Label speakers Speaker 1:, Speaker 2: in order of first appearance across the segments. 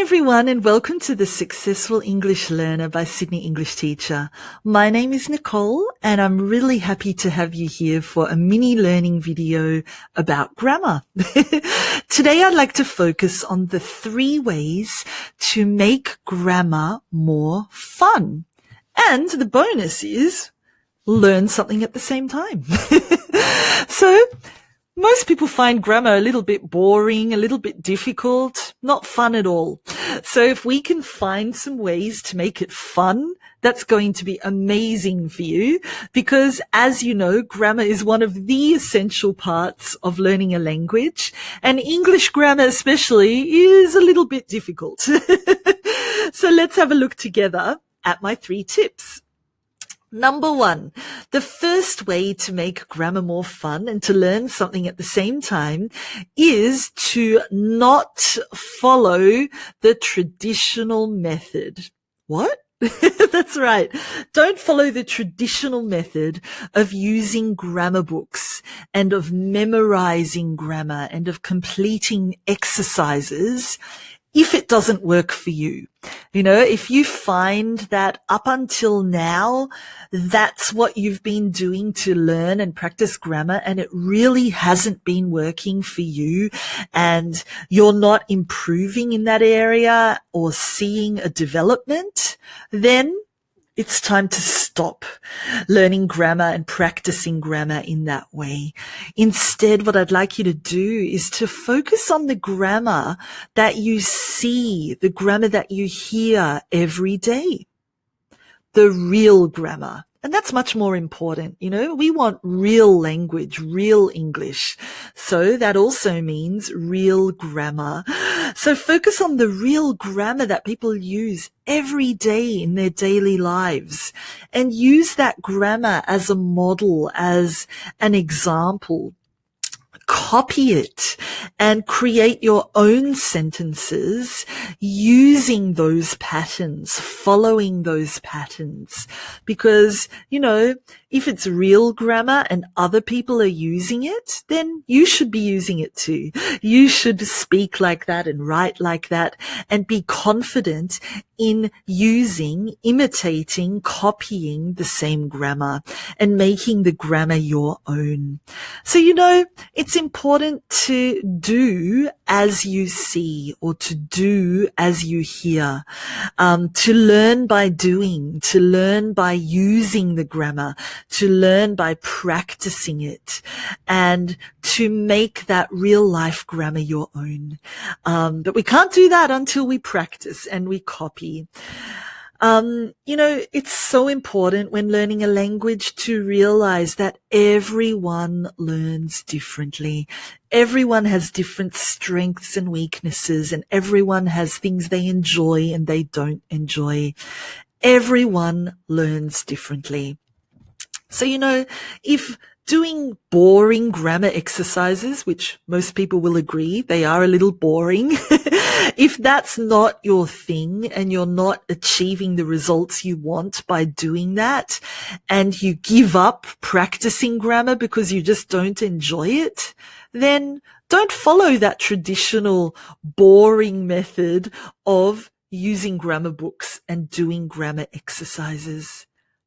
Speaker 1: Hi everyone, and welcome to the Successful English Learner by Sydney English Teacher. My name is Nicole and I'm really happy to have you here for a mini learning video about grammar. Today I'd like to focus on the 3 ways to make grammar more fun. And the bonus is learn something at the same time. So, most people find grammar a little bit boring, a little bit difficult, not fun at all. So if we can find some ways to make it fun, that's going to be amazing for you because, as you know, grammar is one of the essential parts of learning a language, and English grammar especially is a little bit difficult. So let's have a look together at my 3 tips. Number 1, the first way to make grammar more fun and to learn something at the same time is to not follow the traditional method. What? That's right. Don't follow the traditional method of using grammar books and of memorizing grammar and of completing exercises if it doesn't work for you. You know, if you find that up until now, that's what you've been doing to learn and practice grammar and it really hasn't been working for you and you're not improving in that area or seeing a development, then it's time to stop learning grammar and practicing grammar in that way. Instead, what I'd like you to do is to focus on the grammar that you see, the grammar that you hear every day, the real grammar. And that's much more important. You know, we want real language, real English. So that also means real grammar. So focus on the real grammar that people use every day in their daily lives and use that grammar as a model, as an example. Copy it and create your own sentences using those patterns, following those patterns. Because, you know, if it's real grammar and other people are using it, then you should be using it too. You should speak like that and write like that and be confident in using, imitating, copying the same grammar and making the grammar your own. So, you know, it's important to do as you see or to do as you hear, to learn by doing, to learn by using the grammar, to learn by practicing it, and to make that real life grammar your own. But we can't do that until we practice and we copy. You know, it's so important when learning a language to realize that everyone learns differently. Everyone has different strengths and weaknesses, and everyone has things they enjoy and they don't enjoy. Everyone learns differently. So, you know, if doing boring grammar exercises, which most people will agree, they are a little boring. If that's not your thing and you're not achieving the results you want by doing that, and you give up practicing grammar because you just don't enjoy it, then don't follow that traditional boring method of using grammar books and doing grammar exercises.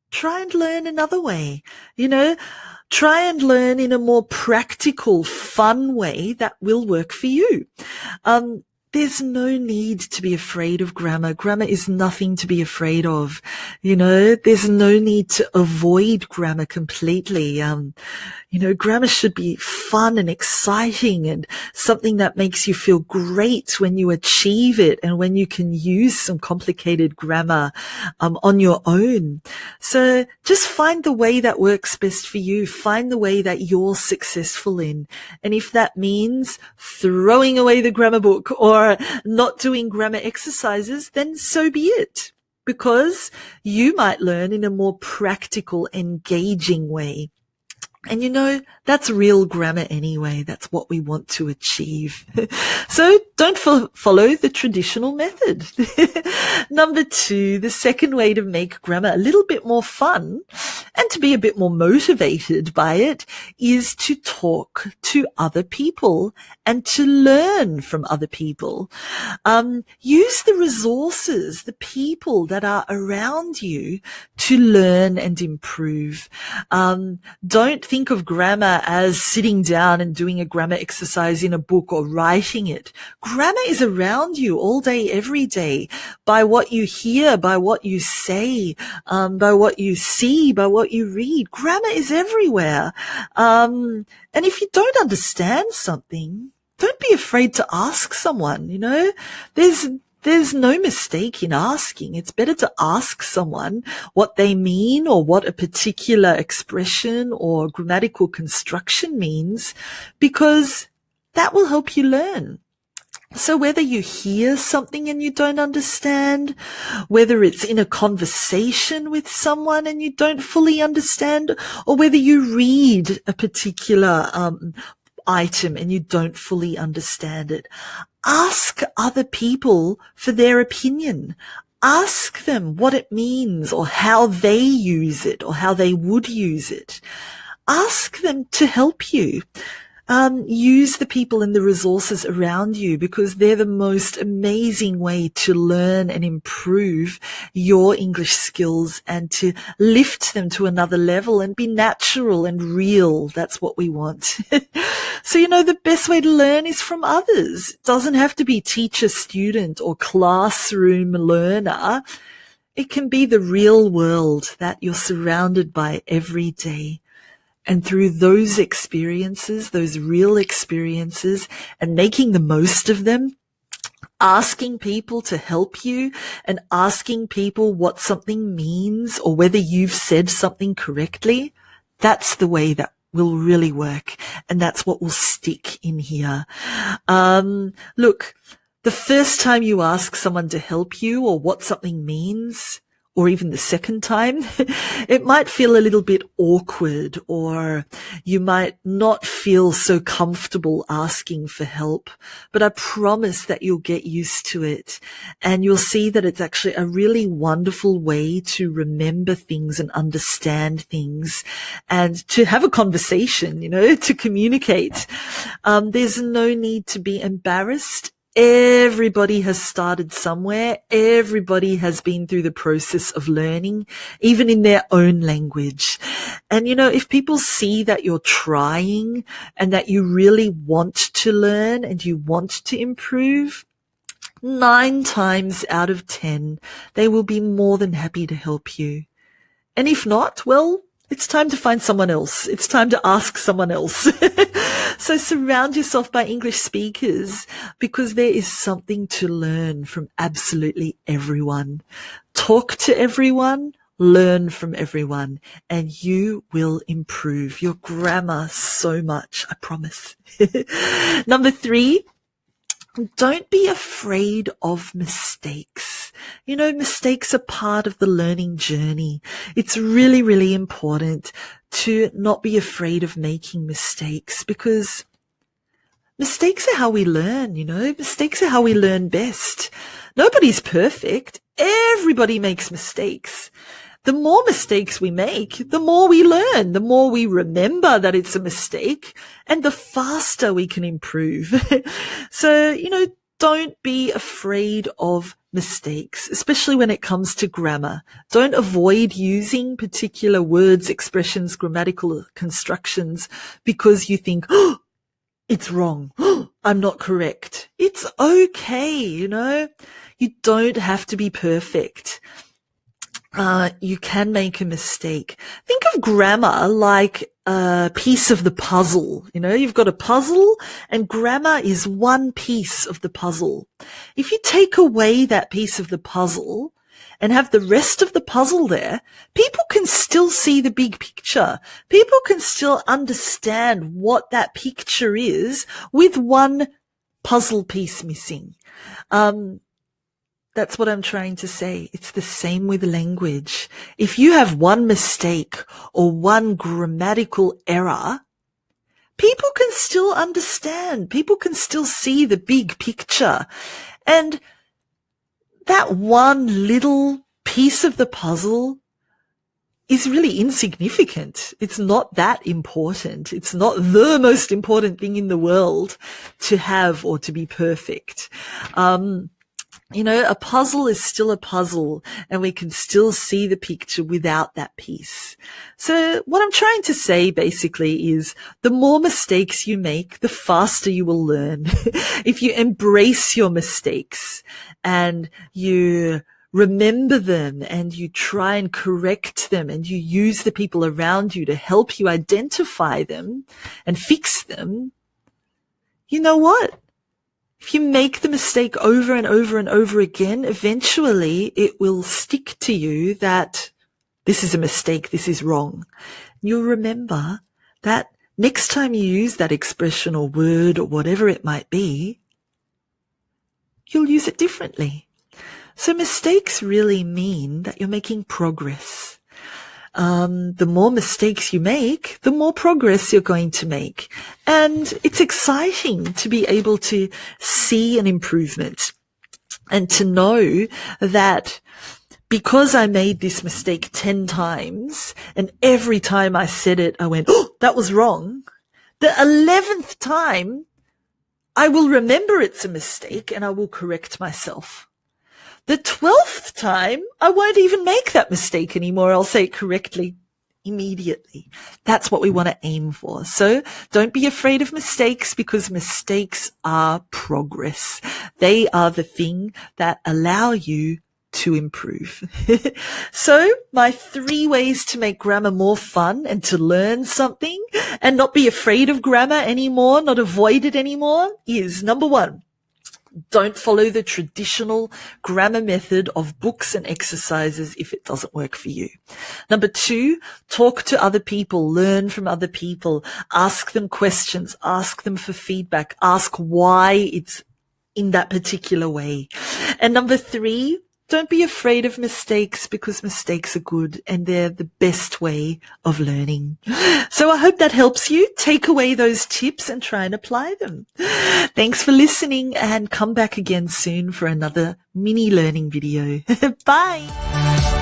Speaker 1: Try and learn another way, you know, try and learn in a more practical, fun way that will work for you. There's no need to be afraid of grammar. Grammar is nothing to be afraid of. You know, there's no need to avoid grammar completely. You know, grammar should be fun and exciting and something that makes you feel great when you achieve it and when you can use some complicated grammar on your own. So just find the way that works best for you. Find the way that you're successful in. And if that means throwing away the grammar book or not doing grammar exercises, then so be it. Because you might learn in a more practical, engaging way. And you know, that's real grammar anyway. That's what we want to achieve. So don't follow the traditional method. Number 2, the second way to make grammar a little bit more fun and to be a bit more motivated by it is to talk to other people and to learn from other people. Use the resources, the people that are around you to learn and improve. Don't think of grammar as sitting down and doing a grammar exercise in a book or writing it. Grammar is around you all day, every day, by what you hear, by what you say, by what you see, by what you read. Grammar is everywhere. And if you don't understand something, don't be afraid to ask someone, you know. There's no mistake in asking. It's better to ask someone what they mean or what a particular expression or grammatical construction means, because that will help you learn. So whether you hear something and you don't understand, whether it's in a conversation with someone and you don't fully understand, or whether you read a particular item and you don't fully understand it, ask other people for their opinion. Ask them what it means or how they use it or how they would use it. Ask them to help you. Use the people and the resources around you, because they're the most amazing way to learn and improve your English skills and to lift them to another level and be natural and real. That's what we want. So, you know, the best way to learn is from others. It doesn't have to be teacher, student, or classroom learner. It can be the real world that you're surrounded by every day. And through those experiences, those real experiences, and making the most of them, asking people to help you and asking people what something means or whether you've said something correctly, that's the way that will really work. And that's what will stick in here. Look, the first time you ask someone to help you or what something means, or even the second time, it might feel a little bit awkward, or you might not feel so comfortable asking for help. But I promise that you'll get used to it, and you'll see that it's actually a really wonderful way to remember things and understand things and to have a conversation, you know, to communicate. There's no need to be embarrassed. Everybody has started somewhere. Everybody has been through the process of learning, even in their own language. And, you know, if people see that you're trying and that you really want to learn and you want to improve, 9 times out of 10, they will be more than happy to help you. And if not, well, it's time to find someone else. It's time to ask someone else. So surround yourself by English speakers, because there is something to learn from absolutely everyone. Talk to everyone, learn from everyone, and you will improve your grammar so much, I promise. Number 3, don't be afraid of mistakes. You know, mistakes are part of the learning journey. It's really, really important to not be afraid of making mistakes, because mistakes are how we learn, you know. Mistakes are how we learn best. Nobody's perfect. Everybody makes mistakes. The more mistakes we make, the more we learn, the more we remember that it's a mistake, and the faster we can improve. So, you know, don't be afraid of mistakes, especially when it comes to grammar. Don't avoid using particular words, expressions, grammatical constructions because you think, oh, it's wrong. Oh, I'm not correct. It's okay, you know. You don't have to be perfect. You can make a mistake. Think of grammar like a piece of the puzzle. You know, you've got a puzzle and grammar is one piece of the puzzle. If you take away that piece of the puzzle and have the rest of the puzzle there, people can still see the big picture. People can still understand what that picture is with one puzzle piece missing. That's what I'm trying to say. It's the same with language. If you have one mistake or one grammatical error, people can still understand. People can still see the big picture. And that one little piece of the puzzle is really insignificant. It's not that important. It's not the most important thing in the world to have or to be perfect. A puzzle is still a puzzle, and we can still see the picture without that piece. So what I'm trying to say basically is the more mistakes you make, the faster you will learn. If you embrace your mistakes and you remember them and you try and correct them and you use the people around you to help you identify them and fix them, you know what? If you make the mistake over and over and over again, eventually it will stick to you that this is a mistake, this is wrong. You'll remember that next time you use that expression or word or whatever it might be, you'll use it differently. So mistakes really mean that you're making progress. The more mistakes you make, the more progress you're going to make. And it's exciting to be able to see an improvement and to know that because I made this mistake 10 times and every time I said it, I went, oh, that was wrong. The 11th time, I will remember it's a mistake and I will correct myself. The 12th time, I won't even make that mistake anymore. I'll say it correctly immediately. That's what we want to aim for. So don't be afraid of mistakes, because mistakes are progress. They are the thing that allow you to improve. So my 3 ways to make grammar more fun and to learn something and not be afraid of grammar anymore, not avoid it anymore, is number 1. Don't follow the traditional grammar method of books and exercises if it doesn't work for you. Number 2, talk to other people, learn from other people, ask them questions, ask them for feedback, ask why it's in that particular way. And number 3, don't be afraid of mistakes, because mistakes are good and they're the best way of learning. So I hope that helps you. Take away those tips and try and apply them. Thanks for listening, and come back again soon for another mini learning video. Bye.